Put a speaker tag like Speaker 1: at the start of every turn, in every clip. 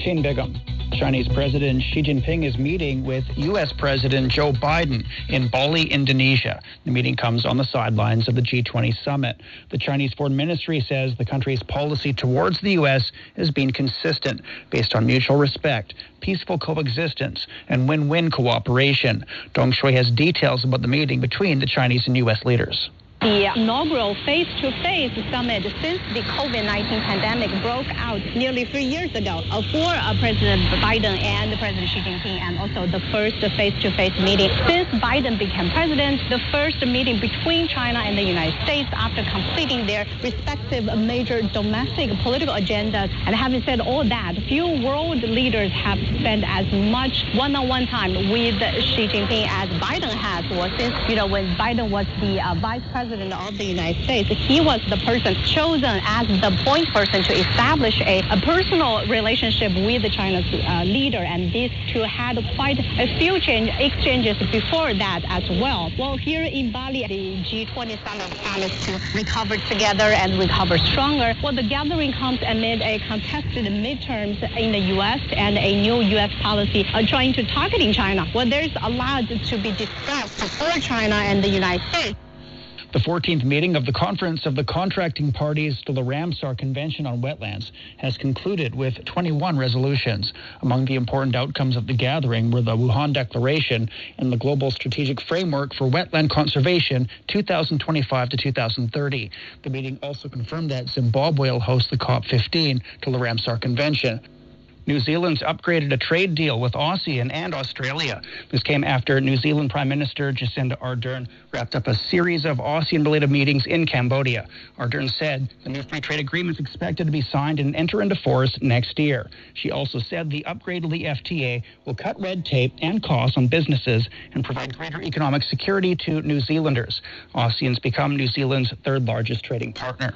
Speaker 1: Shane Bigham. Chinese President Xi Jinping is meeting with U.S. President Joe Biden in Bali, Indonesia. The meeting comes on the sidelines of the G20 summit. The Chinese Foreign Ministry says the country's policy towards the U.S. has been consistent, based on mutual respect, peaceful coexistence, and win-win cooperation. Dong Shui has details about the meeting between the Chinese and U.S. leaders.
Speaker 2: The inaugural face-to-face summit since the COVID-19 pandemic broke out nearly 3 years ago for President Biden and President Xi Jinping, and also the first face-to-face meeting since Biden became president, the first meeting between China and the United States after completing their respective major domestic political agendas. And having said all that, few world leaders have spent as much one-on-one time with Xi Jinping as Biden has. Well, since, when Biden was the vice president of the United States, he was the person chosen as the point person to establish a personal relationship with the China's leader, and these two had quite a few exchanges before that as well. Well, here in Bali, the G20 summit promised to recover together and recover stronger. Well, the gathering comes amid a contested midterms in the U.S. and a new U.S. policy trying to targeting China. Well, there's a lot to be discussed for China and the United States.
Speaker 1: The 14th meeting of the Conference of the Contracting Parties to the Ramsar Convention on Wetlands has concluded with 21 resolutions. Among the important outcomes of the gathering were the Wuhan Declaration and the Global Strategic Framework for Wetland Conservation 2025 to 2030. The meeting also confirmed that Zimbabwe will host the COP15 to the Ramsar Convention. New Zealand's upgraded a trade deal with ASEAN and Australia. This came after New Zealand Prime Minister Jacinda Ardern wrapped up a series of ASEAN-related meetings in Cambodia. Ardern said the new free trade agreement is expected to be signed and enter into force next year. She also said the upgrade of the FTA will cut red tape and costs on businesses and provide greater economic security to New Zealanders. ASEAN's become New Zealand's third largest trading partner.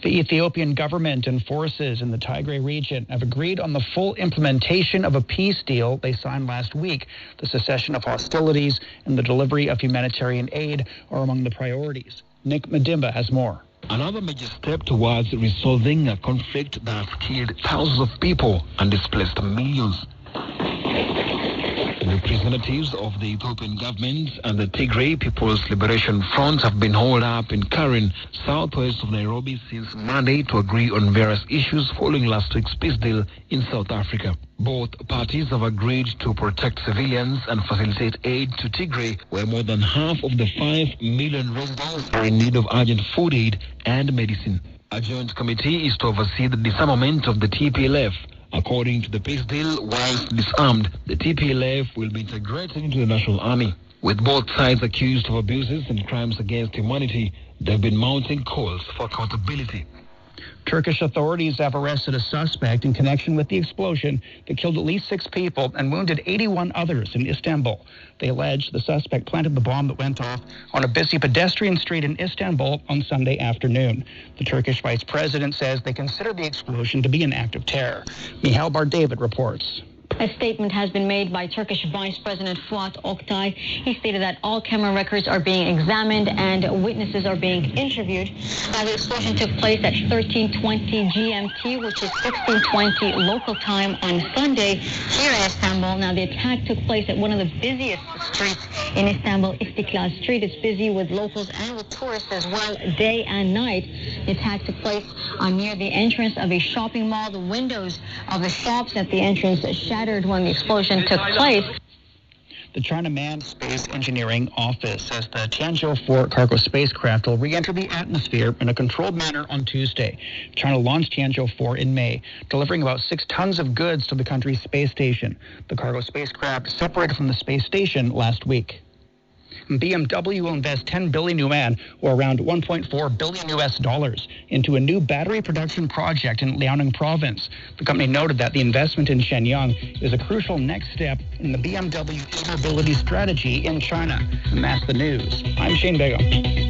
Speaker 1: The Ethiopian government and forces in the Tigray region have agreed on the full implementation of a peace deal they signed last week. The cessation of hostilities and the delivery of humanitarian aid are among the priorities. Nick Madimba has more.
Speaker 3: Another major step towards resolving a conflict that has killed thousands of people and displaced millions. Representatives of the Ethiopian government and the Tigray People's Liberation Front have been hauled up in Karen, southwest of Nairobi, since Monday to agree on various issues following last week's peace deal in South Africa. Both parties have agreed to protect civilians and facilitate aid to Tigray, where more than half of the 5 million residents are in need of urgent food aid and medicine. A joint committee is to oversee the disarmament of the TPLF. According to the peace deal, once disarmed, the TPLF will be integrated into the National Army. With both sides accused of abuses and crimes against humanity, there have been mounting calls for accountability.
Speaker 1: Turkish authorities have arrested a suspect in connection with the explosion that killed at least 6 people and wounded 81 others in Istanbul. They allege the suspect planted the bomb that went off on a busy pedestrian street in Istanbul on Sunday afternoon. The Turkish vice president says they consider the explosion to be an act of terror. Mihail Bar-David reports.
Speaker 4: A statement has been made by Turkish Vice President Fuat Oktay. He stated that all camera records are being examined and witnesses are being interviewed. Now, the explosion took place at 13:20 GMT, which is 16:20 local time on Sunday here in Istanbul. Now, the attack took place at one of the busiest streets in Istanbul, Istiklal Street. It's busy with locals and with tourists as well, day and night. The attack took place near the entrance of a shopping mall. The windows of the shops at the entrance shattered when the explosion took place.
Speaker 1: The China Manned Space Engineering Office says the Tianzhou 4 cargo spacecraft will re-enter the atmosphere in a controlled manner on Tuesday. China launched Tianzhou 4 in May, delivering about 6 tons of goods to the country's space station. The cargo spacecraft separated from the space station last week. BMW will invest 10 billion yuan, or around $1.4 billion US, into a new battery production project in Liaoning province. The company noted that the investment in Shenyang is a crucial next step in the BMW e-mobility strategy in China. And that's the news. I'm Shane Bigham.